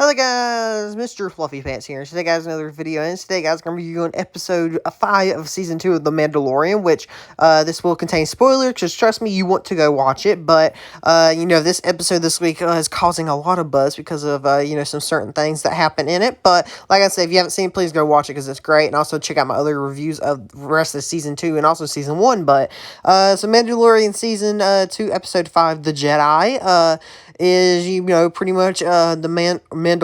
Hello guys, Mr. Fluffy Pants here. Today guys, another video, and today guys, I'm going to be reviewing episode 5 of season 2 of The Mandalorian, which, this will contain spoilers, because trust me, you want to go watch it, but, this episode this week is causing a lot of buzz because of, some certain things that happen in it, but, like I said, if you haven't seen it, please go watch it, because it's great, and also check out my other reviews of the rest of season 2, and also season 1, but, so Mandalorian season 2, episode 5, The Jedi, is, pretty much, the Mandalorian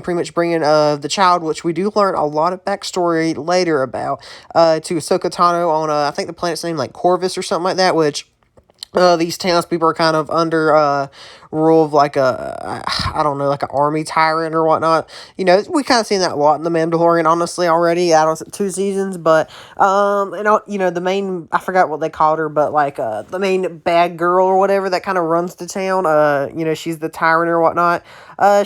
pretty much bringing, the child, which we do learn a lot of backstory later about, to Ahsoka Tano on, I think the planet's name, like, Corvus or something like that, which, these townspeople are kind of under, rule of, like, I don't know, like, an army tyrant or whatnot. We kind of seen that a lot in The Mandalorian, honestly, already, out of 2 seasons, but, the main, I forgot what they called her, but, like, the main bad girl or whatever that kind of runs the town, she's the tyrant or whatnot,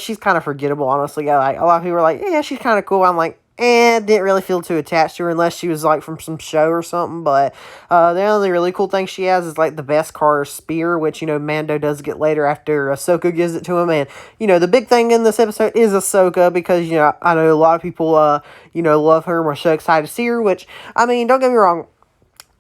she's kind of forgettable, honestly. Like, a lot of people are like, yeah, she's kind of cool. I'm like, didn't really feel too attached to her unless she was, like, from some show or something, but, the only really cool thing she has is, like, the Beskar spear, which, Mando does get later after Ahsoka gives it to him, and, the big thing in this episode is Ahsoka, because, I know a lot of people, love her and were so excited to see her, which, I mean, don't get me wrong,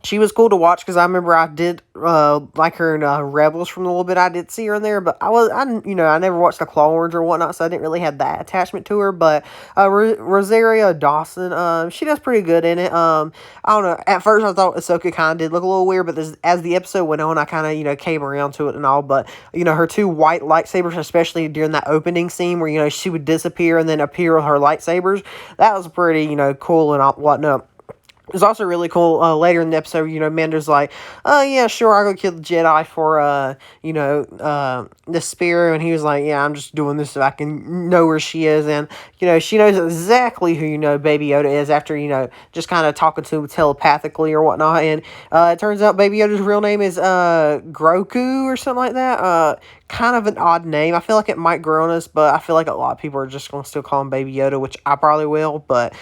she was cool to watch, because I remember I did, like her in, Rebels from a little bit. I did see her in there, but I never watched the Clone Wars or whatnot, so I didn't really have that attachment to her, but, Rosario Dawson, she does pretty good in it. I don't know, at first I thought Ahsoka kind of did look a little weird, but as the episode went on, I kind of, came around to it and all, but, her 2 white lightsabers, especially during that opening scene where, she would disappear and then appear with her lightsabers, that was pretty, cool and whatnot. It's also really cool, later in the episode, Mando's like, oh, yeah, sure, I'll go kill the Jedi for, the spear, and he was like, yeah, I'm just doing this so I can know where she is, and, she knows exactly who, Baby Yoda is after, just kind of talking to him telepathically or whatnot, and, it turns out Baby Yoda's real name is, Grogu or something like that, kind of an odd name. I feel like it might grow on us, but I feel like a lot of people are just going to still call him Baby Yoda, which I probably will, but,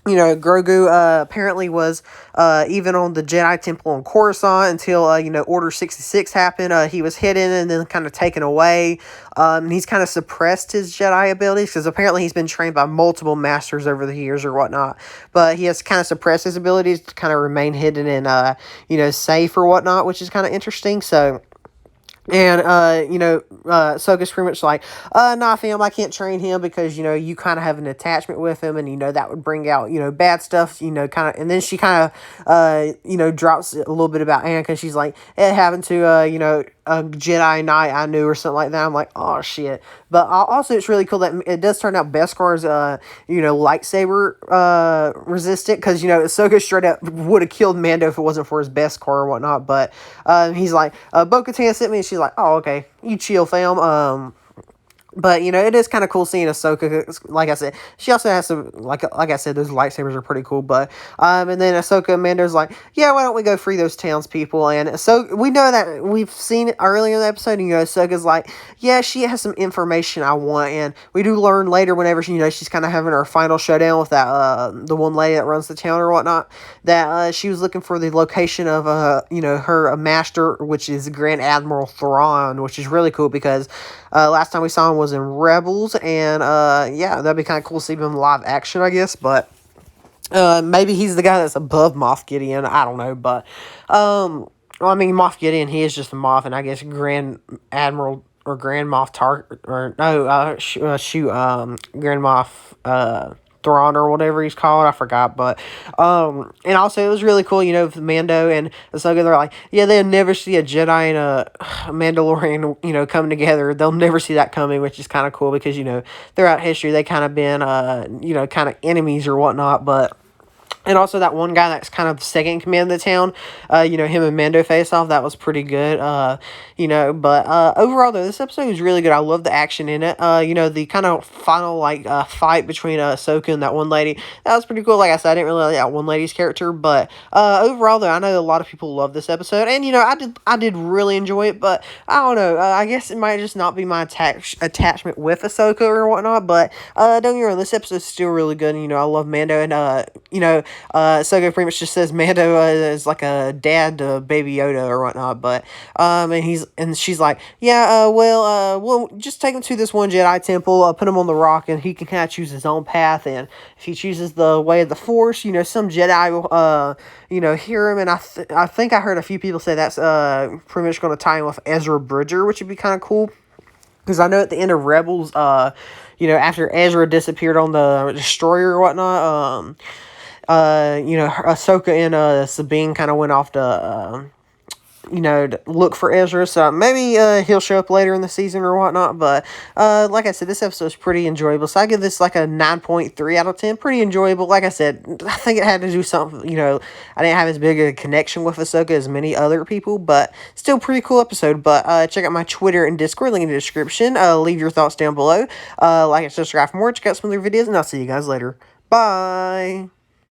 Grogu, apparently was, even on the Jedi Temple on Coruscant until, Order 66 happened. He was hidden and then kind of taken away. He's kind of suppressed his Jedi abilities because apparently he's been trained by multiple masters over the years or whatnot. But he has kind of suppressed his abilities to kind of remain hidden and, safe or whatnot, which is kind of interesting. So... And, Ahsoka's pretty much like, nah, fam, I can't train him because, you kind of have an attachment with him and, that would bring out, bad stuff, kind of, and then she kind of, drops a little bit about Anakin. She's like, it happened to, a Jedi Knight I knew or something like that. I'm like, oh, shit. But also, it's really cool that it does turn out Beskar's, lightsaber, resistant, because, Ahsoka straight up would have killed Mando if it wasn't for his Beskar or whatnot, but, he's like, Bo-Katan sent me, and she's like, oh, okay, you chill, fam, but, it is kind of cool seeing Ahsoka, like I said, she also has some, like I said, those lightsabers are pretty cool, but, and then Ahsoka and Mando's like, yeah, why don't we go free those townspeople, and so, we know that, we've seen it earlier in the episode, and, Ahsoka's like, yeah, she has some information I want, and we do learn later whenever, she's kind of having her final showdown with that, the one lady that runs the town or whatnot, that, she was looking for the location of, her master, which is Grand Admiral Thrawn, which is really cool, because, last time we saw him was in Rebels, and, yeah, that'd be kind of cool to see him in live action, I guess, but, maybe he's the guy that's above Moff Gideon, I don't know, but, well, I mean, Moff Gideon, he is just a Moff, and I guess Grand Admiral, or Grand Moff Grand Moff, Thrawn or whatever he's called, I forgot, but, and also, it was really cool, with Mando and Ahsoka, they're like, yeah, they'll never see a Jedi and a Mandalorian, coming together, they'll never see that coming, which is kind of cool, because, throughout history, they kind of been, kind of enemies or whatnot, but, and also that one guy that's kind of second in command of the town, him and Mando face off, that was pretty good, but, overall, though, this episode was really good. I love the action in it, the kind of final, like, fight between, Ahsoka and that one lady, that was pretty cool. Like I said, I didn't really like that one lady's character, but, overall, though, I know a lot of people love this episode, and, I did really enjoy it, but, I don't know, I guess it might just not be my attachment with Ahsoka or whatnot, but, don't get me wrong, this episode's still really good, and, I love Mando, and, Ahsoka pretty much just says Mando is like a dad to Baby Yoda or whatnot, but and she's like, yeah, we'll just take him to this one Jedi temple, put him on the rock, and he can kind of choose his own path. And if he chooses the way of the Force, some Jedi will hear him. And I think I heard a few people say that's pretty much going to tie in with Ezra Bridger, which would be kind of cool. Because I know at the end of Rebels, after Ezra disappeared on the destroyer or whatnot, Ahsoka and Sabine kind of went off to to look for Ezra. So maybe he'll show up later in the season or whatnot. But like I said, this episode is pretty enjoyable. So I give this like a 9.3 out of 10. Pretty enjoyable. Like I said, I think it had to do something, I didn't have as big a connection with Ahsoka as many other people, but still pretty cool episode. But check out my Twitter and Discord, link in the description. Leave your thoughts down below. Like and subscribe for more. Check out some other videos, and I'll see you guys later. Bye!